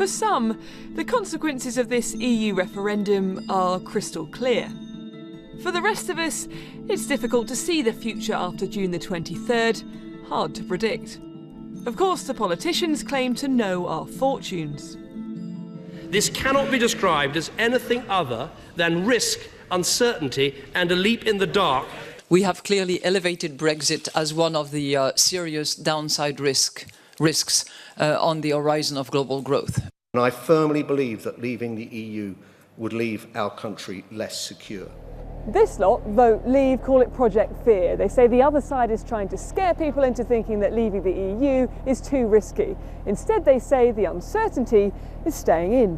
For some, the consequences of this EU referendum are crystal clear. For the rest of us, it's difficult to see the future after June the 23rd, hard to predict. Of course, the politicians claim to know our fortunes. This cannot be described as anything other than risk, uncertainty and a leap in the dark. We have clearly elevated Brexit as one of the serious downside risks on the horizon of global growth. And I firmly believe that leaving the EU would leave our country less secure. This lot vote leave, call it Project Fear. They say the other side is trying to scare people into thinking that leaving the EU is too risky. Instead, they say the uncertainty is staying in.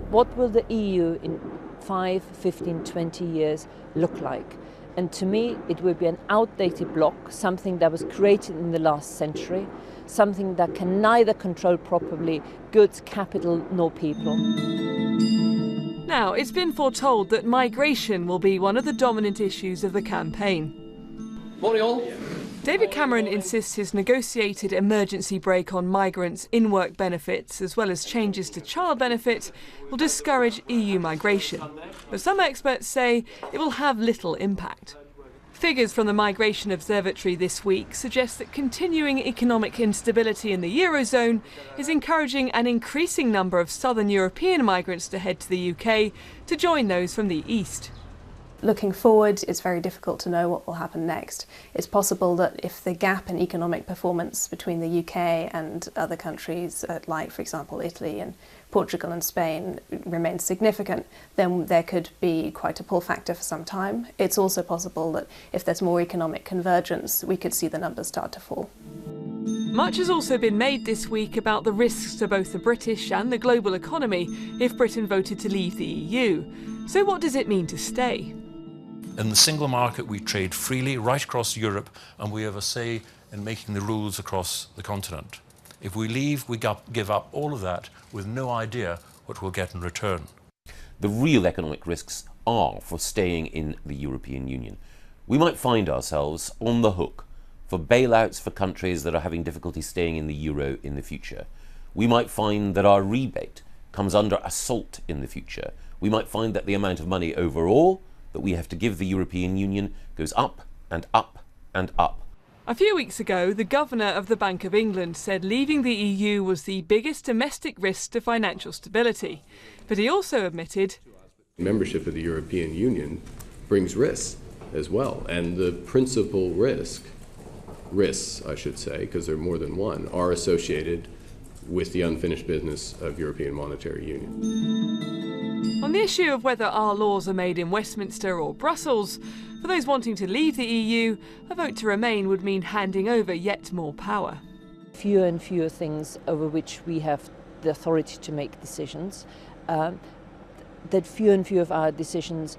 What will the EU in 5, 15, 20 years look like? And to me, it will be an outdated bloc, something that was created in the last century, something that can neither control properly goods, capital, nor people. Now, it's been foretold that migration will be one of the dominant issues of the campaign. Morning all. David Cameron insists his negotiated emergency brake on migrants' in-work benefits, as well as changes to child benefit, will discourage EU migration. But some experts say it will have little impact. Figures from the Migration Observatory this week suggest that continuing economic instability in the Eurozone is encouraging an increasing number of southern European migrants to head to the UK to join those from the east. Looking forward, it's very difficult to know what will happen next. It's possible that if the gap in economic performance between the UK and other countries, like, for example, Italy and Portugal and Spain, remains significant, then there could be quite a pull factor for some time. It's also possible that if there's more economic convergence, we could see the numbers start to fall. Much has also been made this week about the risks to both the British and the global economy if Britain voted to leave the EU. So what does it mean to stay? In the single market, we trade freely right across Europe, and we have a say in making the rules across the continent. If we leave, we give up all of that with no idea what we'll get in return. The real economic risks are for staying in the European Union. We might find ourselves on the hook for bailouts for countries that are having difficulty staying in the euro in the future. We might find that our rebate comes under assault in the future. We might find that the amount of money overall that we have to give the European Union goes up and up and up. A few weeks ago, the governor of the Bank of England said leaving the EU was the biggest domestic risk to financial stability. But he also admitted membership of the European Union brings risks as well. And the principal risks, I should say, because there are more than one, are associated with the unfinished business of European Monetary Union. On the issue of whether our laws are made in Westminster or Brussels, for those wanting to leave the EU, a vote to remain would mean handing over yet more power. Fewer and fewer things over which we have the authority to make decisions, that fewer and fewer of our decisions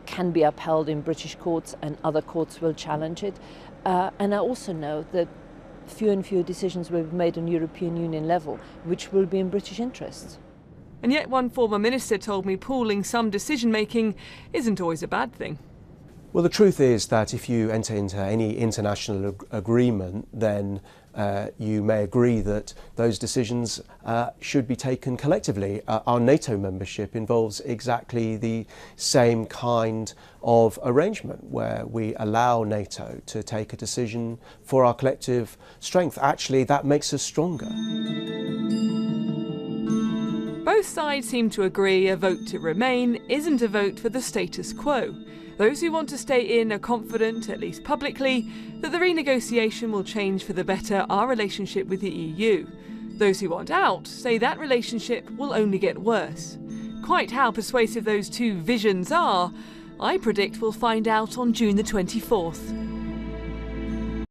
can be upheld in British courts and other courts will challenge it. And I also know that fewer and fewer decisions will be made on European Union level, which will be in British interests. And yet one former minister told me pooling some decision-making isn't always a bad thing. Well, the truth is that if you enter into any international agreement, then you may agree that those decisions should be taken collectively. Our NATO membership involves exactly the same kind of arrangement where we allow NATO to take a decision for our collective strength. Actually, that makes us stronger. Both sides seem to agree a vote to remain isn't a vote for the status quo. Those who want to stay in are confident, at least publicly, that the renegotiation will change for the better our relationship with the EU. Those who want out say that relationship will only get worse. Quite how persuasive those two visions are, I predict we'll find out on June the 24th.